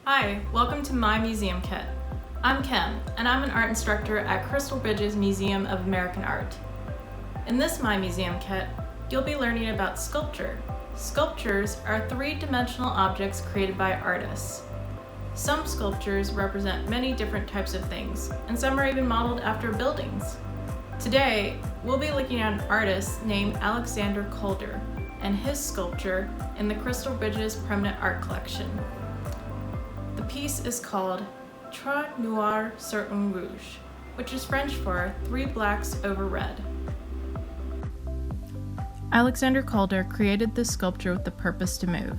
Hi, welcome to My Museum Kit. I'm Kim, and I'm an art instructor at Crystal Bridges Museum of American Art. In this My Museum Kit, you'll be learning about sculpture. Sculptures are three-dimensional objects created by artists. Some sculptures represent many different types of things, and some are even modeled after buildings. Today, we'll be looking at an artist named Alexander Calder and his sculpture in the Crystal Bridges Permanent Art Collection. The piece is called Trois Noirs sur un Rouge, which is French for three blacks over red. Alexander Calder created this sculpture with the purpose to move.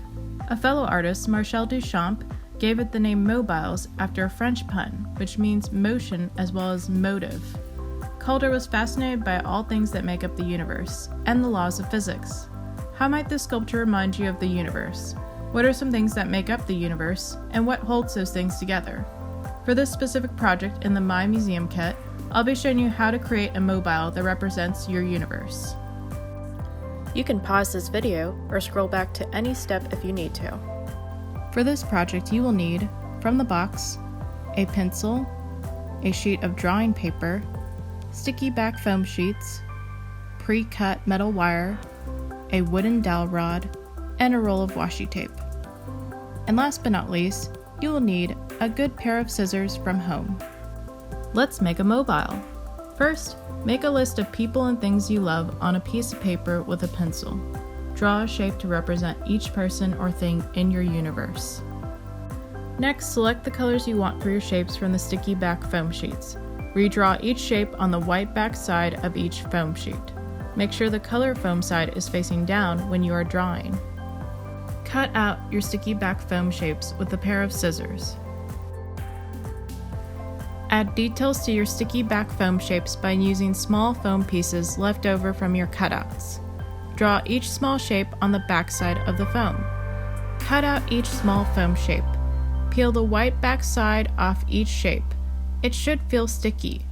A fellow artist, Marcel Duchamp, gave it the name mobiles after a French pun, which means motion as well as motive. Calder was fascinated by all things that make up the universe and the laws of physics. How might this sculpture remind you of the universe? What are some things that make up the universe, and what holds those things together? For this specific project in the My Museum Kit, I'll be showing you how to create a mobile that represents your universe. You can pause this video or scroll back to any step if you need to. For this project, you will need, from the box, a pencil, a sheet of drawing paper, sticky back foam sheets, pre-cut metal wire, a wooden dowel rod, and a roll of washi tape. And last but not least, you will need a good pair of scissors from home. Let's make a mobile. First, make a list of people and things you love on a piece of paper with a pencil. Draw a shape to represent each person or thing in your universe. Next, select the colors you want for your shapes from the sticky back foam sheets. Redraw each shape on the white back side of each foam sheet. Make sure the color foam side is facing down when you are drawing. Cut out your sticky back foam shapes with a pair of scissors. Add details to your sticky back foam shapes by using small foam pieces left over from your cutouts. Draw each small shape on the back side of the foam. Cut out each small foam shape. Peel the white back side off each shape. It should feel sticky.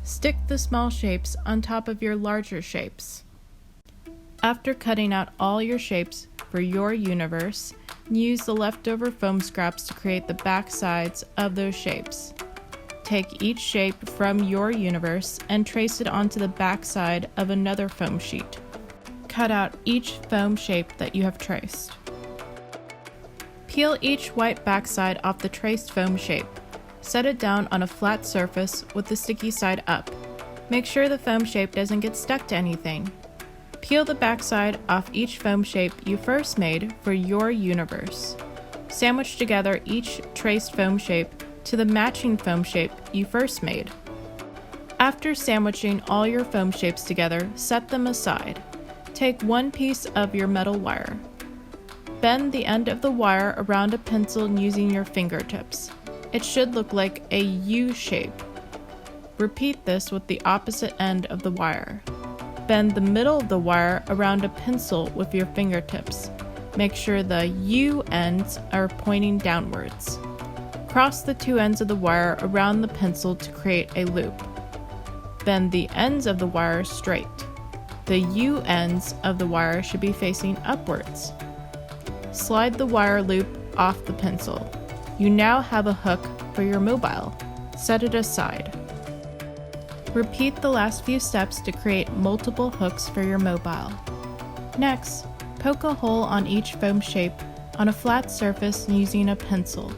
Stick the small shapes on top of your larger shapes. After cutting out all your shapes for your universe, use the leftover foam scraps to create the back sides of those shapes. Take each shape from your universe and trace it onto the back side of another foam sheet. Cut out each foam shape that you have traced. Peel each white backside off the traced foam shape. Set it down on a flat surface with the sticky side up. Make sure the foam shape doesn't get stuck to anything. Peel the backside off each foam shape you first made for your universe. Sandwich together each traced foam shape to the matching foam shape you first made. After sandwiching all your foam shapes together, set them aside. Take one piece of your metal wire. Bend the end of the wire around a pencil using your fingertips. It should look like a U shape. Repeat this with the opposite end of the wire. Bend the middle of the wire around a pencil with your fingertips. Make sure the U ends are pointing downwards. Cross the two ends of the wire around the pencil to create a loop. Bend the ends of the wire straight. The U ends of the wire should be facing upwards. Slide the wire loop off the pencil. You now have a hook for your mobile. Set it aside. Repeat the last few steps to create multiple hooks for your mobile. Next, poke a hole on each foam shape on a flat surface using a pencil.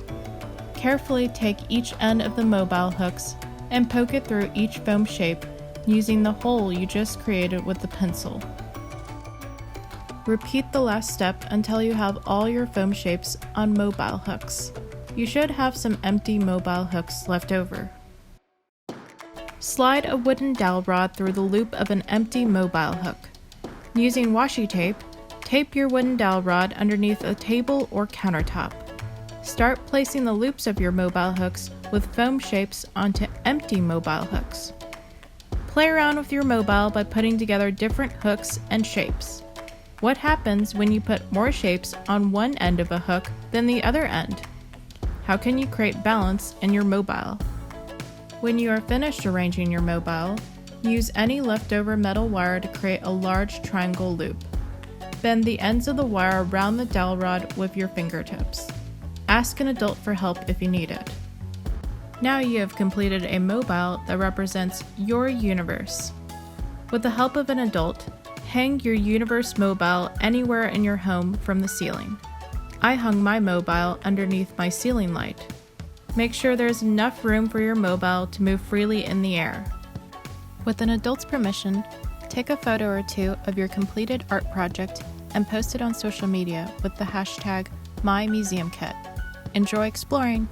Carefully take each end of the mobile hooks and poke it through each foam shape using the hole you just created with the pencil. Repeat the last step until you have all your foam shapes on mobile hooks. You should have some empty mobile hooks left over. Slide a wooden dowel rod through the loop of an empty mobile hook. Using washi tape, tape your wooden dowel rod underneath a table or countertop. Start placing the loops of your mobile hooks with foam shapes onto empty mobile hooks. Play around with your mobile by putting together different hooks and shapes. What happens when you put more shapes on one end of a hook than the other end? How can you create balance in your mobile? When you are finished arranging your mobile, use any leftover metal wire to create a large triangle loop. Bend the ends of the wire around the dowel rod with your fingertips. Ask an adult for help if you need it. Now you have completed a mobile that represents your universe. With the help of an adult, hang your universe mobile anywhere in your home from the ceiling. I hung my mobile underneath my ceiling light. Make sure there's enough room for your mobile to move freely in the air. With an adult's permission, take a photo or two of your completed art project and post it on social media with the hashtag #MyMuseumKit. Enjoy exploring!